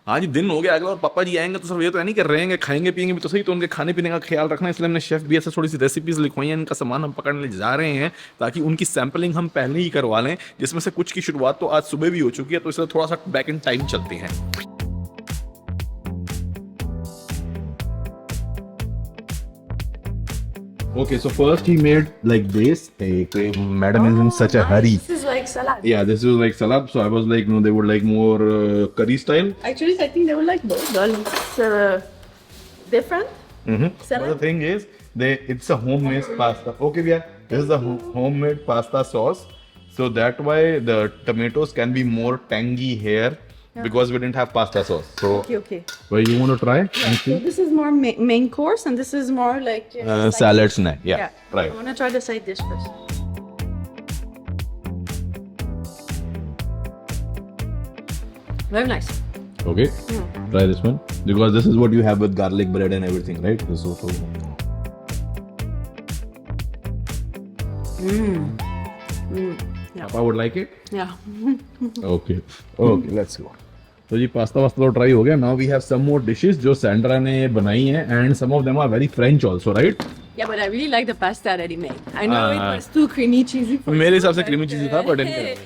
हाँ जी, दिन हो गया अगला और पापा जी आएंगे तो सिर्फ ये तो है नहीं कि रहेंगे खाएंगे पिएंगे भी तो सही, तो उनके खाने पीने का ख्याल रखना है। इसलिए हमने शेफ भी ऐसे थोड़ी सी रेसिपीज लिखवाई हैं, इनका सामान हम पकड़ने जा रहे हैं ताकि उनकी सैम्पलिंग हम पहले ही करवा लें, जिसमें से कुछ की शुरुआत तो आज सुबह भी हो चुकी है, तो इसलिए थोड़ा सा बैक इन टाइम चलते हैं। Okay, so first he made like this. Hey, madam is in such a hurry. This is like salad. Yeah, this is like salad. So I was like, no, they would like more curry style. Actually, I think they would like both. It's different. But Salad. the thing is, it's a homemade pasta. Okay, yeah, this is a homemade pasta sauce. So that why the tomatoes can be more tangy here because we didn't have pasta sauce. So, Okay. well, you want to try and So see? this is more main course, and this is more like Salad snack. Yeah, try. I want to try the side dish first. Very nice. Okay, try this one because this is what you have with garlic bread and everything, right? So. Yeah. Papa would like it. Yeah. Okay, let's go. तो जी pasta वास्ता तो try हो गया. Now we have some more dishes जो Sandra ने बनाई हैं and some of them are very French also, right? Yeah, but I really like the pasta that he made. I know it was too creamy cheesy for मेरे you, हिसाब से but, creamy cheese था but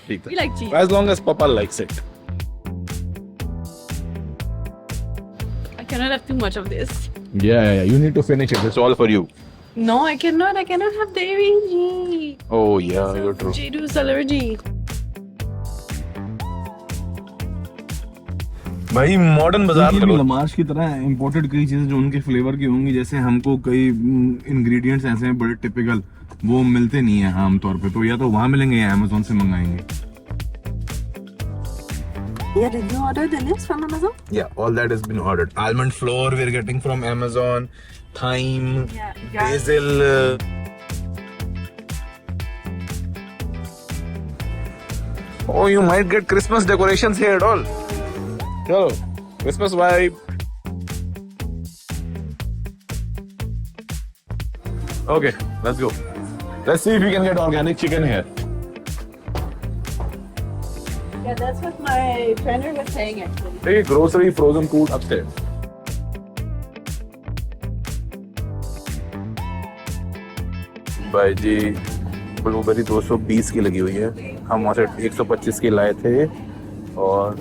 ठीक we like cheese. था. As long as Papa likes it. I cannot have too much of this. Yeah. You need to finish it. It's all for you. No, I cannot. I cannot have dairy. Gee. Oh yeah, you're true. Jidu's allergy. भाई modern बाजार भी लमाश की तरह imported कई चीजें जो उनके flavour की होंगी, जैसे हमको कई इंग्रेडिएंट्स ऐसे हैं बड़े टिपिकल, वो मिलते नहीं है आमतौर पे, तो या तो वहां मिलेंगे या अमेज़न से मंगाएंगे. Yeah, did you order the list from Amazon? Yeah, all that has been ordered. Almond flour we're getting from Amazon, thyme, Yeah, basil. Oh, you might get Christmas decorations here at all. Chalo, Christmas vibe. Okay, let's go. Let's see if we can get organic chicken here. Yeah, that's what my trainer was saying actually. Hey, grocery, frozen food upstairs. भाई जी blueberry 220 की लगी हुई है. हम वहाँ से 125 की लाए थे. और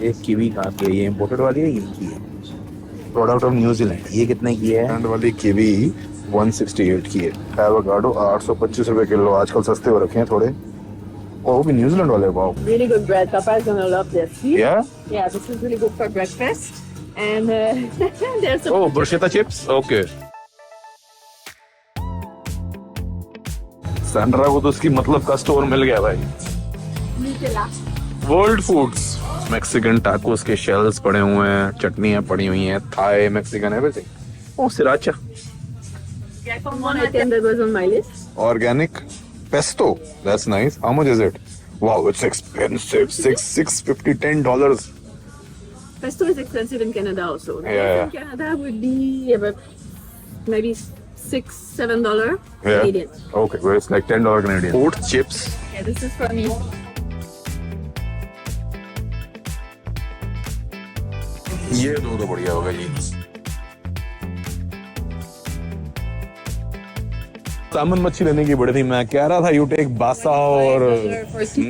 ये कीवी कहाँ की है? ये इम्पोर्टेड वाली है, ये की है, प्रोडक्ट ऑफ न्यूजीलैंड. ये कितने की है? ब्रांड वाली कीवी 168 की है. एवोकाडो 825 रुपए किलो. आजकल सस्ते हो रखे हैं थोड़े. Oh, भी न्यूजीलैंड वाले. Wow. Really good bread. Papa is gonna love this. See? Yeah? Yeah, this is really good for breakfast. And there's some. Oh, bruschetta chips. Okay. Sandra को तो उसकी मतलब का स्टोर मिल गया भाई. World foods. मैक्सिकन टाकोस के shells पड़े हुए हैं, चटनियां पड़ी हुई हैं, Thai, Mexican, everything. Oh, sriracha. One item that was on my list. Organic pesto. That's nice. How much is it? Wow, it's expensive. $6.50, $10. Pesto is expensive in Canada also. Yeah. In Canada would be about maybe $6-7 Yeah. Canadian. Okay, well, it's like $10 Canadian. Food chips. Yeah, this is for me. ये दो तो बढ़िया होगा जी. सामन मच्छी लेने की बड़ी थी. मैं कह रहा था यू टेक बासा और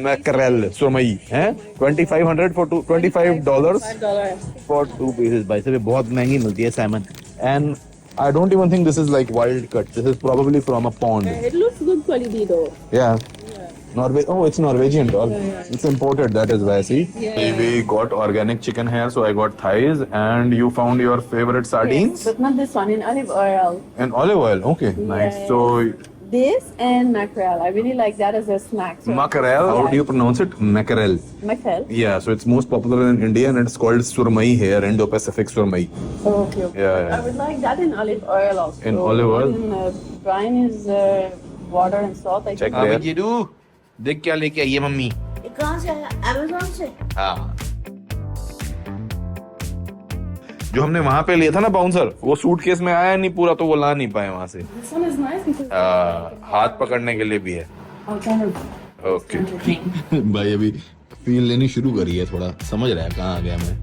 मैकरेल सुरमई हैं. 2500 for $25 for 2 pieces. भाई साहब बहुत महंगी मिलती है Simon. And I don't even think this is like wild cut. This is probably from a pond. It looks good quality though. Yeah. Oh, it's Norwegian dog. It's imported. That is why. See, Yeah. we got organic chicken here, so I got thighs, and you found your favorite sardines Yes, but not this one, in olive oil. and olive oil. Okay, nice. Yeah. So This and mackerel. I really like that as a snack. So mackerel. How do you pronounce it? Mackerel. Mackerel. Yeah. So it's most popular in India, and it's called surmai here, Indo-Pacific surmai. Oh, okay. Yeah. I would like that in olive oil also. In olive oil? In, brine is water and salt. I Check think. there. Jidu, देख क्या लेके आई है mummy. ये कहाँ से आया? Amazon से? हाँ. जो हमने वहां पे लिया था ना बाउंसर, वो सूटकेस में आया नहीं पूरा, तो वो ला नहीं पाए वहां से. This one is nice because हाथ पकड़ने के लिए भी है. I'll kind of okay. entertain. भाई अभी फील लेनी शुरू करी है, थोड़ा समझ रहा है कहाँ आ गया मैं.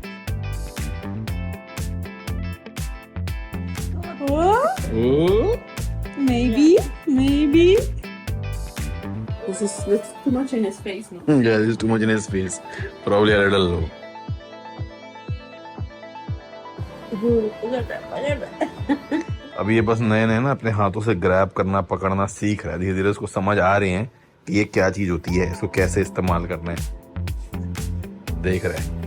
Oh, Maybe. This is too much in his face now. Yeah, this is too much in his face. Probably a little low. अभी ये बस नए नए ना अपने हाथों से ग्रैब करना पकड़ना सीख रहा है, धीरे धीरे उसको समझ आ रहे हैं कि ये क्या चीज होती है, इसको कैसे इस्तेमाल करना है, देख रहे हैं।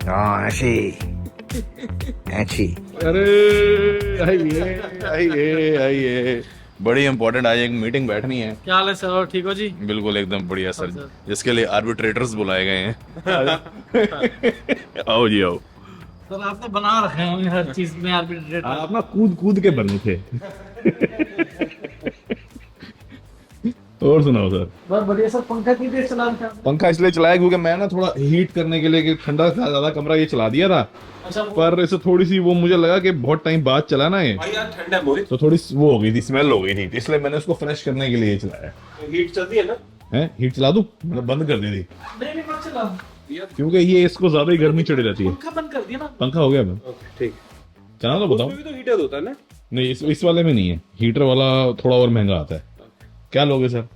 हाँ ऐसे ऐसे। अरे आइए बड़ी इंपॉर्टेंट आज एक मीटिंग बैठनी है। क्या हाल है सर? और ठीक हो जी? बिल्कुल एकदम बढ़िया सर, जिसके लिए आर्बिट्रेटर्स बुलाए गए हैं। आओ जी आओ। सर आपने बना रखे हैं हर चीज में आर्बिट्रेटर। आप ना कूद कूद के बने थे। और सुनाओ सर। बहुत बढ़िया सर। पंखा कितनी देर चला रखा है? पंखा इसलिए चलाया क्योंकि मैं ना थोड़ा हीट करने के लिए कि ठंडा था ज्यादा कमरा, ये चला दिया था। अच्छा पर इसे थोड़ी सी वो मुझे लगा कि बहुत टाइम बाद चला ना ये, तो थोड़ी वो हो गई थी, स्मेल हो गई थी, इसलिए मैंने उसको फ्रेश करने के लिए चलाया। हीट चलती है ना? है हीट चला दूं? मतलब बंद कर दी थी नहीं मत चला। क्योंकि ये इसको ज्यादा ही गर्मी चढ़ी रहती है। पंखा बंद कर दिया ना? पंखा हो गया बंद। ओके ठीक। चला तो बताओ। उसमें भी तो हीटर होता है ना? नहीं इस वाले में नहीं है, हीटर वाला थोड़ा और महंगा आता है। क्या लोगे सर?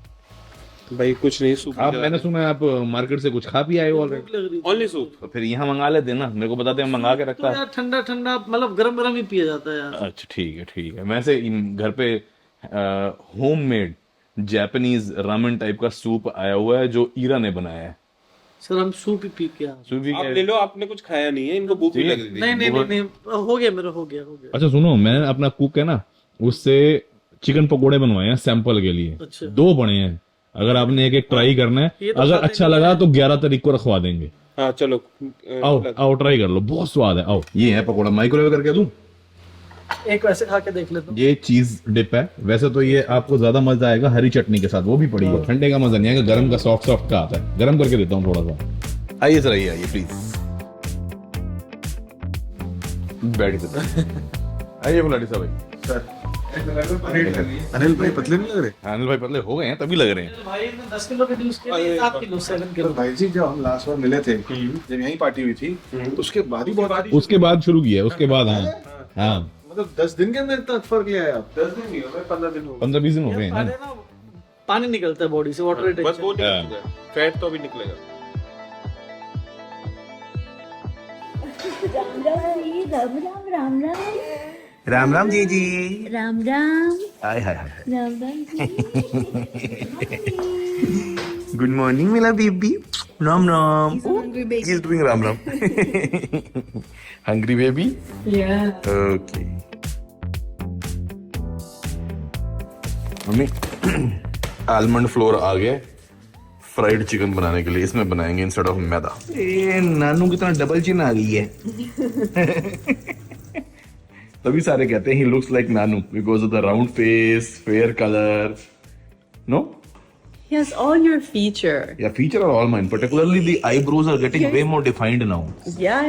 भाई कुछ नहीं, सूप आप मैंने सुना है आप मार्केट से कुछ खा पी आए हो ऑलरेडी। Only soup. तो फिर यहाँ मंगा लेते ना, मेरे को बताते हैं मंगा के रखता है। यार ठंडा ठंडा मतलब गरम गरम ही पिया जाता है यार। अच्छा ठीक है। वैसे घर पे होममेड जापानीज रामेन टाइप का सूप आया हुआ है जो ईरा ने बनाया है। सर हम सूप ही पी के आए। सूप भी आप ले लो, आपने कुछ खाया नहीं है, इनको भूख भी लग रही थी। नहीं हो गया मेरा, हो गया। अच्छा सुनो, मैंने अपना कुक है ना उससे चिकन पकोड़े बनवाए हैं सैंपल के लिए। अच्छा। 2 बने हैं, अगर आपने एक ट्राई करना है, ये तो अगर खाते अच्छा लगा तो 11 तारीख को रखवा देंगे। हाँ चलो आओ ट्राई कर लो, बहुत स्वाद है। आओ ये है पकोड़ा, माइक्रोवेव करके दूं? एक वैसे खा के देख लेता हूँ। ये चीज डिप है, वैसे तो ये आपको ज्यादा मजा आएगा हरी चटनी के साथ, वो भी पड़ी है। ठंडे का मजा नहीं आएगा, गरम का सॉफ्ट का आता है। गरम करके देता हूँ थोड़ा सा। आइए सर, आइए प्लीज बैठ जाते। आइए गुलाटी साहब भाई। अनिल भाई पतले नहीं लग रहे? अनिल भाई पतले हो गए हैं, तभी लग रहे हैं। भाई ने 10 किलो रिड्यूस किया, 7 किलो 7 किलो। भाई जी जब हम लास्ट बार मिले थे, जब यहीं पार्टी हुई थी, तो उसके बाद ही बहुत उसके बाद शुरू किया, उसके बाद हाँ मतलब 10 दिन के अंदर इतना फर्क लिया है आप? 10 दिन नहीं हो गए, 15 दिन हो गए। 15-20 दिन हो गए हैं पहले ना पानी निकलता है बॉडी से, वाटर बस वो रिटेंशन। निकल गया, फैट तो अभी निकलेगा। Ram Ram Ram Ram Ram ji ji. Ram Ram hi hi hi. Ram Ram ji. Good morning मेरा baby. Ram Ram. Hungry baby. He's doing Ram Ram. Hungry baby? Yeah. Okay. Mummy almond flour आ गया फ्राइड चिकन बनाने के लिए, इसमें बनाएंगे इंस्टेड ऑफ मैदा। ए नानू की तरह डबल चिन आ गई है। तभी सारे कहते हैं he looks like Nanu because of the round face, fair colour. No? He has all your feature. Yeah, feature are all mine. Particularly the eyebrows are getting way more defined now. Yeah.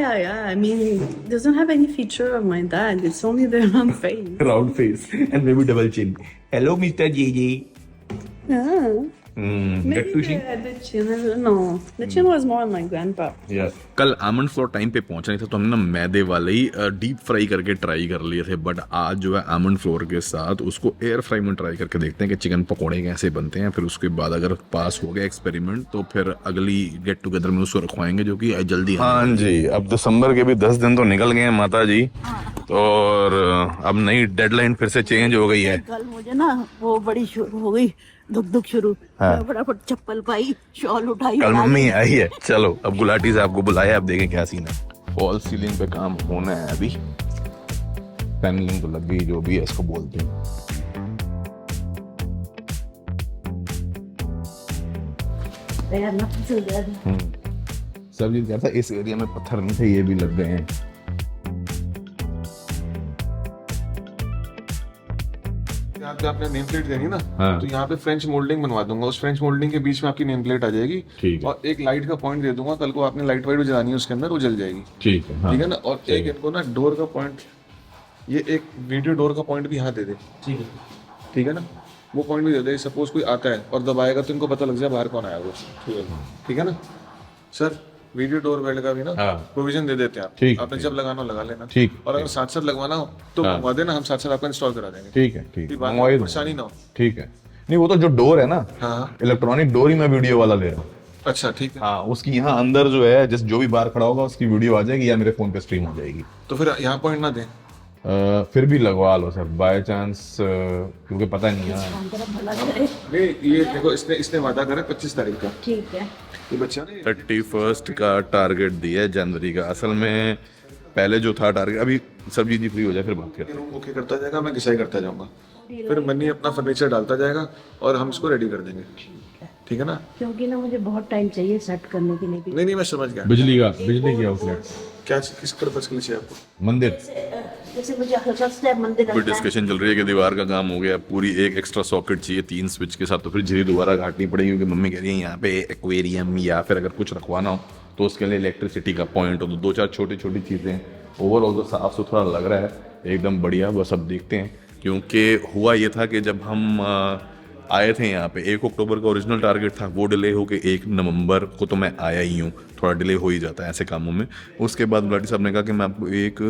I mean, it doesn't have any feature of my dad. It's only the round face. Round face and maybe double chin. Hello, Mr. JJ. Yeah. Get Maybe touching. the chin. I don't know. The chin was more on my grandpa. Yeah. कल almond floor time पे पहुंचा नहीं था तो हमने ना मैदे वाले ही डीप फ्राई करके ट्राई कर लिए थे, बट आज जो है आमंड फ्लोर के साथ उसको एयर फ्राई में ट्राई करके देखते हैं कि चिकन पकोड़े कैसे बनते हैं। फिर उसके बाद अगर पास हो गया एक्सपेरिमेंट तो फिर अगली गेट टुगेदर में उसको रखवाएंगे जो कि जल्दी। हाँ जी, अब दिसंबर के भी 10 दिन तो निकल गए हैं माता जी, तो और अब नई डेडलाइन फिर से चेंज हो गई है। कल मुझे ना वो बड़ी शुरू हो गई, दुख शुरू। हाँ। मैं फटाफट चप्पल पाई, शॉल उठाई। कल मम्मी आई है। चलो अब गुलाटी से आपको बुलाया, अब देखें क्या सीन है। फॉल सीलिंग पे काम होना है अभी, पैनलिंग तो लग गई, जो भी है इसको बोलते हैं। सब चीज कहता इस एरिया में पत्थर नहीं थे, ये भी लग गए हैं। यहाँ पे आपने नेम प्लेट देनी ना, हाँ। तो यहाँ पे फ्रेंच मोल्डिंग बनवा दूंगा। उस फ्रेंच मोल्डिंग के बीच में आपकी नेम प्लेट आ जाएगी। ठीक है। और एक लाइट का पॉइंट दे दूंगा, कल को आपने लाइट वाइट जलानी है उसके अंदर, वो जल जाएगी। ठीक है। हाँ। ठीक है ना? और एक इनको ना डोर का पॉइंट, ये एक वीडियो डोर का पॉइंट भी यहाँ दे दे। ठीक है ना? वो पॉइंट भी दे दे। सपोज कोई आता है और दबाएगा तो इनको पता लग जाए बाहर कौन आया वो। ठीक है ना सर? वीडियो डोर बेल का भी ना हाँ। प्रोविजन दे देते हैं ठीक, आपने जब लगाना हो लगा लेना। ठीक, और अगर साथ साथ लगवाना हो तो हाँ। मंगवा देना, हम साथ साथ आपका इंस्टॉल करा देंगे। ठीक है, ठीक फिर है, बाद में मंगवा ही दूंगा। परेशानी ना हो। ठीक है। नहीं वो तो जो डोर है ना, हाँ इलेक्ट्रॉनिक डोर ही मैं वीडियो वाला ले रहा हूँ। अच्छा ठीक है। हाँ, उसकी यहाँ अंदर जो है जिस जो भी बाहर खड़ा होगा उसकी वीडियो आ जाएगी या मेरे फोन पे स्ट्रीम हो जाएगी। तो फिर यहाँ पॉइंट ना दें। फिर भी लगवा लो सर, बाय चांस, क्योंकि पता नहीं है। भला करे। नहीं ये देखो, इसने वादा करा 25 तारीख का। ठीक है। ये बच्चा ना 31 का टारगेट दिया है जनवरी का। असल में पहले जो था टारगेट, अभी सब्जी जी फ्री हो जाए फिर बात करते हैं। रूम ओके करता जाएगा, मैं घिसाई करता जाऊंगा, फिर मनी अपना फर्नीचर डालता जाएगा और हम इसको रेडी कर देंगे। ठीक है ना? क्योंकि ना मुझे बहुत टाइम चाहिए सेट करने के लिए भी। नहीं मैं समझ गया। बिजली की आउटलेट, क्या किस पर्पस के लिए चाहिए आपको? मंदिर। जैसे मुझे हल्का सा मंदिर कोई डिस्कशन चल रही है कि दीवार का काम हो गया, पूरी एक एक्स्ट्रा सॉकेट चाहिए 3 स्विच के साथ, तो फिर झिरी दोबारा काटनी पड़ेगी क्योंकि मम्मी कह रही है यहाँ पे एक्वेरियम या फिर अगर कुछ रखवाना हो तो उसके लिए इलेक्ट्रिसिटी का पॉइंट हो, तो 2-4 छोटी छोटी चीज़ें। ओवरऑल तो साफ सुथरा लग रहा है एकदम बढ़िया। बस अब देखते हैं, क्योंकि हुआ ये था कि जब हम आए थे यहाँ पे 1 अक्टूबर का ओरिजिनल टारगेट था, वो डिले हो के 1 नवंबर को तो मैं आया ही हूँ। थोड़ा डिले हो ही जाता है ऐसे कामों में। उसके बाद गुलाटी साहब ने कहा कि मैं आपको 1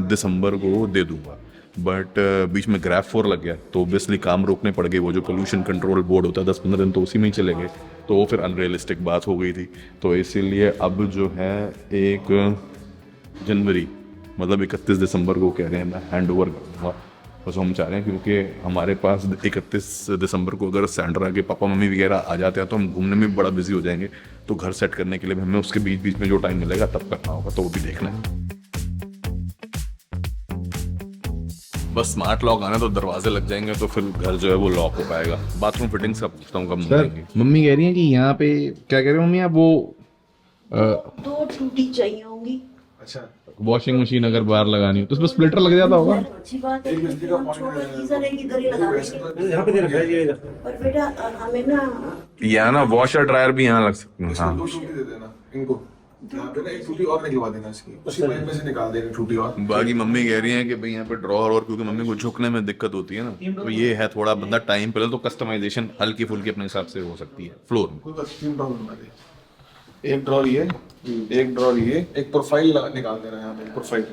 दिसंबर को दे दूंगा, बट बीच में ग्रैफ 4 लग गया तो ऑब्वियसली काम रोकने पड़ गए। वो जो पोल्यूशन कंट्रोल बोर्ड होता है 10-15 दिन तो उसी में ही चले गए, तो वो फिर अनरियलिस्टिक बात हो गई थी। तो इसीलिए अब जो है 1 जनवरी मतलब 31 दिसंबर को कह रहे हैं मैं हैंड ओवर कर दूँगा। बस हम चाह रहे हैं क्योंकि हमारे पास 31 दिसंबर को अगर सैंड्रा के पापा मम्मी वगैरह आ जाते हैं तो हम घूमने में बड़ा बिजी हो जाएंगे, तो घर सेट करने के लिए हमें उसके बीच बीच में जो टाइम मिलेगा तब करना होगा, तो वो भी देख लेंगे। बस स्मार्ट लॉक आना तो दरवाजे लग जाएंगे तो फिर घर जो है वो लॉक हो पाएगा। बाथरूम फिटिंग्स का पूछता हूँ कब मिलेंगी। मम्मी कह रही है कि यहाँ पे क्या कह रहे हो मम्मी आप, वो 2 टूटी चाहिए होंगी। अच्छा वॉशिंग मशीन अगर बाहर लगानी हो तो उसमें स्प्लिटर लग जाता होगा। अच्छी बात है, हम छोटा गीजर है इधर ही लगा देंगे। यहाँ पे रखा है। पर बेटा हमें ना यहाँ ना वॉशर ड्रायर भी यहाँ लग सकते हैं। हाँ 2 टूटी दे देना इनको, यहाँ पे ना 1 टूटी और निकलवा देना इसकी, उसी पाइप में से निकाल देना टूटी और। बाकी मम्मी कह रही हैं कि भाई यहाँ पे ड्रॉर, और क्योंकि मम्मी को झुकने में दिक्कत होती है ना, तो ये है थोड़ा बंदा टाइम पहले तो कस्टमाइजेशन हल्की फुल्की अपने हिसाब से हो सकती है फ्लोर में। कोई बात 3 ड्रॉर बना दे, 1 ड्रॉर ये, 1 ड्रॉर ये, एक प्रोफाइल निकाल देना यहाँ पे, प्रोफाइल।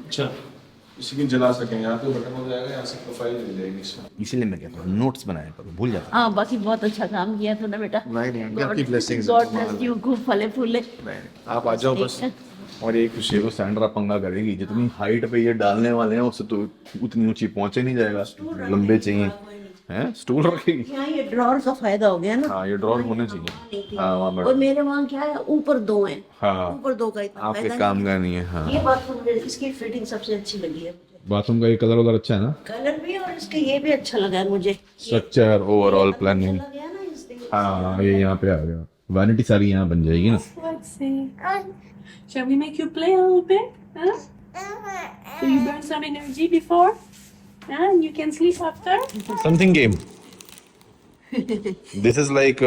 अच्छा इसी की जला सकें, यहाँ पे बटन हो जाएगा, यहाँ से प्रोफाइल मिल जाएगी इसमें। इसीलिए मैं कहता हूँ नोट्स बनाया करो, भूल जाता हाँ बाकी बहुत अच्छा काम किया तूने बेटा। नहीं आपकी ब्लेसिंग्स। गॉड ब्लेस यू, खूब फले फूले। आप आ जाओ बस, और यही खुशी ये तो सैंड्रा पंगा करेगी, जितनी हाइट पे ये डालने वाले हैं उससे तो उतनी ऊंची पहुंचे नहीं जाएगा, लंबे चाहिए हैं, स्टूल रखेगी। यहाँ ये ड्रॉर का फायदा हो गया ना। हाँ ये ड्रॉर होने चाहिए। हाँ वहाँ और बैठ। मेरे वहाँ क्या है, ऊपर 2 हैं। हाँ ऊपर 2 का इतना आपके फायदा काम का नहीं है। हाँ नहीं। ये बाथरूम इसकी फिटिंग सबसे अच्छी लगी है मुझे। बाथरूम का ये कलर उधर अच्छा है ना, कलर भी और इसके ये भी अच्छा लगा है मुझे। Structure overall planning. लग गया ना इस दिन। हाँ ये यहाँ पे आ गया, वैनिटी सारी यहाँ बन जाएगी ना। Let's see. Shall we make you play a little bit? Huh? So you burn some energy before? And you can sleep after? Something game. This is like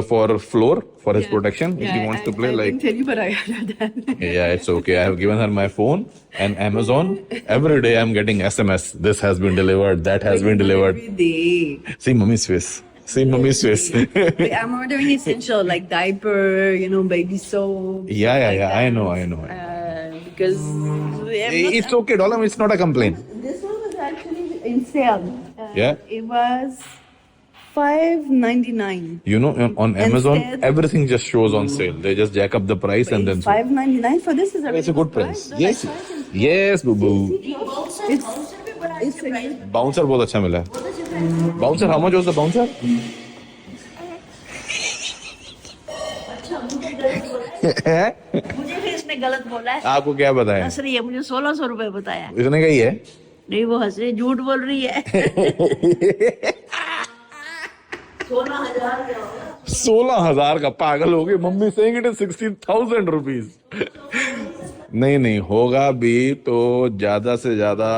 for floor, for his protection. If he wants to play, I like didn't tell you, but I heard that. yeah, it's okay. I have given her my phone and Amazon. Every day I'm getting SMS. This has been delivered. That has been delivered. Every day. See mommy's face. See mommy's face. But I'm ordering essential like diaper, baby soap. Yeah. I know. Because It's okay, darling. It's not a complaint. this one was actually in sale. Yeah. It was $5.99. You know, on Amazon, Instead- everything just shows on sale. They just jack up the price and then. $5.99 for this is It's a good price. Yes. Yes, boo boo. It's a good Bouncer बहुत अच्छा मिला है. Bouncer, how much was the bouncer? मुझे भी इसने गलत बोला है। आपको क्या बताया? हंस रही है, मुझे 1600 रुपए बताया। इसने कही है. नहीं वो हंस रही, झूठ बोल रही है। 16,000 16,000 का पागल हो गई. Mummy saying it is 16,000 rupees. नहीं होगा भी तो ज्यादा से ज्यादा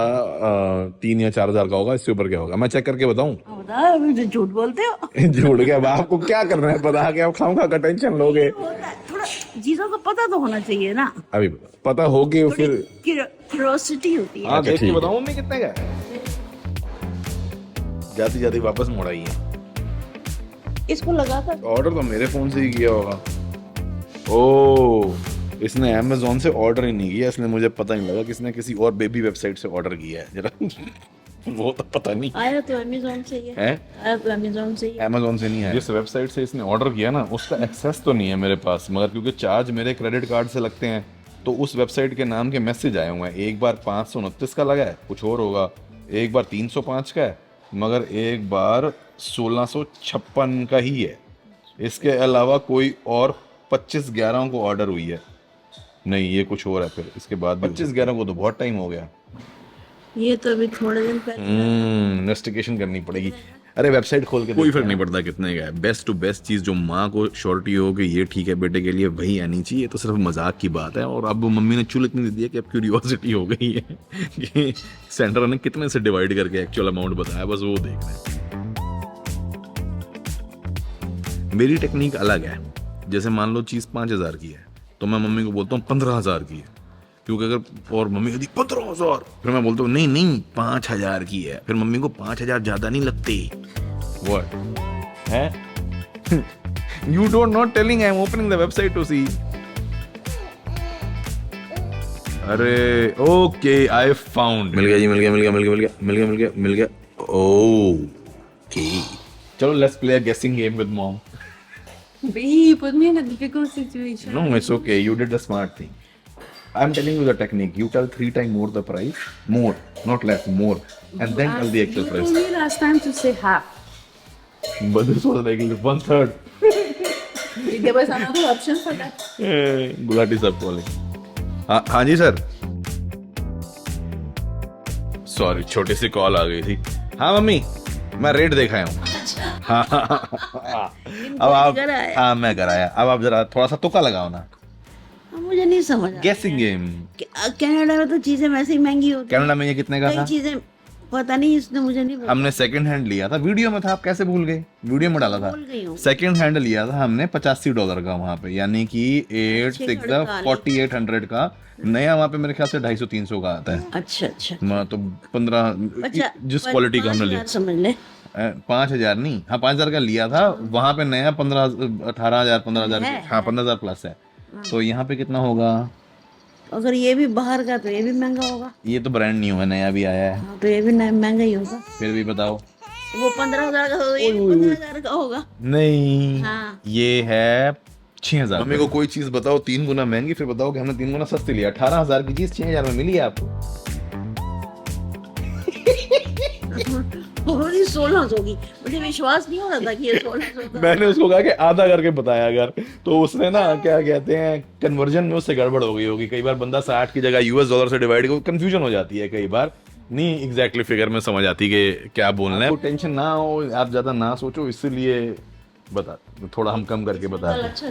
3 या 4,000 का होगा. इससे ऊपर क्या होगा मैं चेक करके बताऊं. बता, मुझे झूठ बोलते हो। झूठ के अब आपको क्या करना है बता के आप खाऊंगा का टेंशन लोगे. थोड़ा चीजों का पता तो होना चाहिए ना। अभी पता होगी फिर. क्यूरियोसिटी होती है। हाँ देख के बताऊं मम्मी कितने का है. जाती वापस मुड़ाई है. इसको लगा था। ऑर्डर तो मेरे फोन से ही किया होगा. ओ, इसने अमेजोन से ऑर्डर ही नहीं किया, इसलिए मुझे पता नहीं लगा कि इसने किसी और बेबी वेबसाइट से ऑर्डर किया है जरा वो तो पता नहीं आया तो अमेजोन से ही है। आया तो अमेजोन से ही है। अमेजोन से नहीं है। जिस वेबसाइट से इसने ऑर्डर किया ना उसका एक्सेस तो नहीं है मेरे पास, मगर क्योंकि चार्ज मेरे क्रेडिट कार्ड से लगते हैं तो उस वेबसाइट के नाम के मैसेज आए हुए हैं। एक बार 529 का लगा है, कुछ और होगा, एक बार 305 का है, मगर एक बार 1656 का ही है। इसके अलावा कोई और 25/11 को ऑर्डर हुई है, नहीं ये कुछ और है। फिर इसके बाद 25/11 को तो बहुत टाइम हो गया। ये तो अभी थोड़े दिन पहले इन्वेस्टिगेशन करनी पड़ेगी। अरे वेबसाइट खोल के कोई फर्क नहीं पड़ता कितने का है, बेस्ट टू बेस्ट चीज़ जो माँ को श्योरिटी हो कि ये ठीक है बेटे के लिए वही आनी चाहिए। तो सिर्फ मजाक की बात है। और अब मम्मी ने चुल इतनी दे दिया कि अब क्यूरियोसिटी हो गई है कि सेंटर ने कितने से डिवाइड करके एक्चुअल अमाउंट बताया, बस वो देख रहे हैं। मेरी टेक्निक अलग है। जैसे मान लो चीज़ 5,000 की है तो मैं मम्मी को बोलता हूँ 15,000 की है, क्योंकि अगर और मम्मी कहती 15,000, फिर मैं बोलता हूँ नहीं 5,000 की है, फिर मम्मी को 5,000 ज्यादा नहीं लगते। व्हाट है you don't not telling, I am opening the website to see. अरे ओके आई फाउंड, मिल गया जी, मिल गया। ओके चलो लेट्स प्ले अ गेसिंग game with mom. You put me in a difficult situation. No, it's okay. You did the smart thing. I'm telling you the technique. You tell 3 times more the price. More, not less, more. And then tell the actual You price. told me last time to say half. But this was like 1/3. There was another option for that. Gulati sir calling. हाँ जी sir. Sorry, छोटी सी call आ गई थी. हाँ mummy, मैं rate देखा हूँ. हाँ अब आप, हाँ मैं कराया. अब आप जरा थोड़ा सा तुक्का लगाओ ना. मुझे नहीं समझ गेसिंग गेम. कनाडा में तो चीजें वैसे ही महंगी होती हैं। कनाडा में ये कितने का था? कई चीजें पता नहीं, इसने मुझे नहीं हमने सेकंड हैंड लिया था, वीडियो में था, आप कैसे भूल गए? वीडियो में डाला था. भूल गई हूँ। सेकंड हैंड लिया था हमने $85 का वहाँ पे, यानी कि 4800 का. नया वहाँ पे मेरे ख्याल से 250-300 का आता है. अच्छा तो 15 जिस क्वालिटी का हमने लिया, समझ ले 5,000 नहीं, हाँ 5,000 का लिया था वहाँ पे. नया 18,000 15,000, हाँ 15,000 प्लस है. तो यहाँ पे कितना होगा? अगर ये भी बाहर का तो ये भी महंगा होगा. ये तो ब्रांड न्यू है, नया भी आया है. हाँ, तो ये भी महंगा ही होगा. फिर भी बताओ. वो 15,000 का होगा, ये भी 15,000 का होगा. नहीं हाँ. ये है 6,000. मम्मी को कोई चीज बताओ 3 गुना महंगी, फिर बताओ कि हमने 3 गुना सस्ती लिया. 18,000 की चीज 6,000 में मिली है आपको. और ये 1600 की, मुझे विश्वास नहीं हो रहा था कि ये 1600 का. मैंने उसको कहा कि आधा करके बताया अगर, तो उसने ना क्या कहते हैं कन्वर्जन में उससे गड़बड़ हो गई होगी. कई बार बंदा 60 की जगह $US से डिवाइड को कंफ्यूजन हो जाती है. कई बार नहीं एग्जैक्टली फिगर में समझ आती कि क्या बोलना है. टेंशन ना हो, आप ज्यादा ना सोचो, इसीलिए बता थोड़ा हम कम करके बता. अच्छा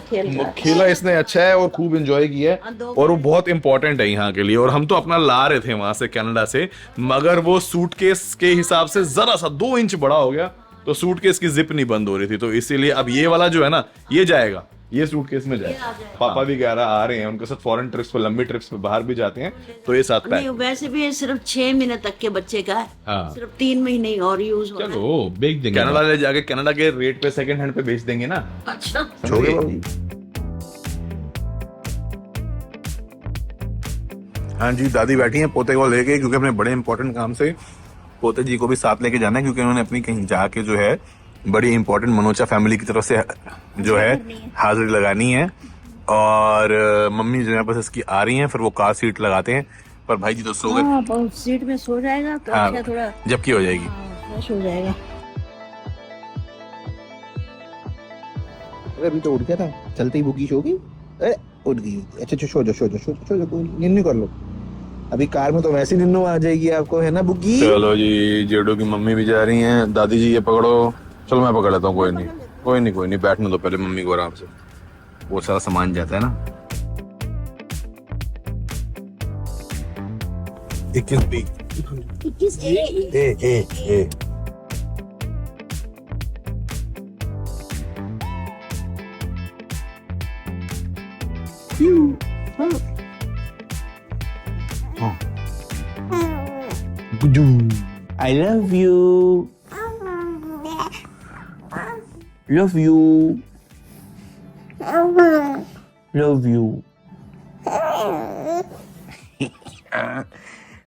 खेला इसने अच्छा है और खूब एंजॉय किया है, और वो बहुत इंपॉर्टेंट है यहाँ के लिए. और हम तो अपना ला रहे थे वहां से कनाडा से, मगर वो सूटकेस के हिसाब से जरा सा 2 इंच बड़ा हो गया, तो सूटकेस की जिप नहीं बंद हो रही थी. तो इसीलिए अब ये वाला जो है ना ये जाएगा, ये सूटकेस में जाएगा. पापा भी कह रहा आ रहे हैं, उनके साथ फॉरेन ट्रिप्स पे, लंबी ट्रिप्स पे बाहर भी जाते हैं, तो ये साथ नहीं, वैसे भी ये सिर्फ 6 महीने तक के बच्चे का है. हाँ. सिर्फ 3 महीने ही और यूज होगा. चलो बेच देंगे. कनाडा ले जाके कनाडा के रेट पे सेकंड हैंड पे बेच देंगे ना. अच्छा. हाँ जी, दादी बैठी हैं पोते को लेके, क्योंकि अपने बड़े इंपॉर्टेंट काम से पोते जी को भी साथ लेके जाना है, क्योंकि उन्होंने अपनी कहीं जाके जो है बड़ी इंपॉर्टेंट मनोचा फैमिली की तरफ से जो है हाजिरी लगानी है. और मम्मी जो है बस इसकी आ रही हैं, फिर वो कार सीट लगाते हैं. पर भाई जी तो सो गए. हाँ, सीट में सो जाएगा तो हाँ, अच्छा थोड़ा जबकि हो जाएगी. फ्रेश हो जाएगा. अरे अभी तो उठ गया था, चलते ही बुकी सो गई. अरे उठ गई. अच्छा सो जाओ, निन्नू कर लो. अभी कार में तो वैसे निन्नू आ जाएगी आपको, है ना बुकी. चलो जी, जेडो की मम्मी भी जा रही हैं. दादी जी ये पकड़ो. चलो मैं पकड़ लेता हूँ. कोई नहीं, बैठने दो पहले मम्मी को आराम से. वो सारा सामान जाता है ना. 21 B 21 A. I love you. Love you. Love you.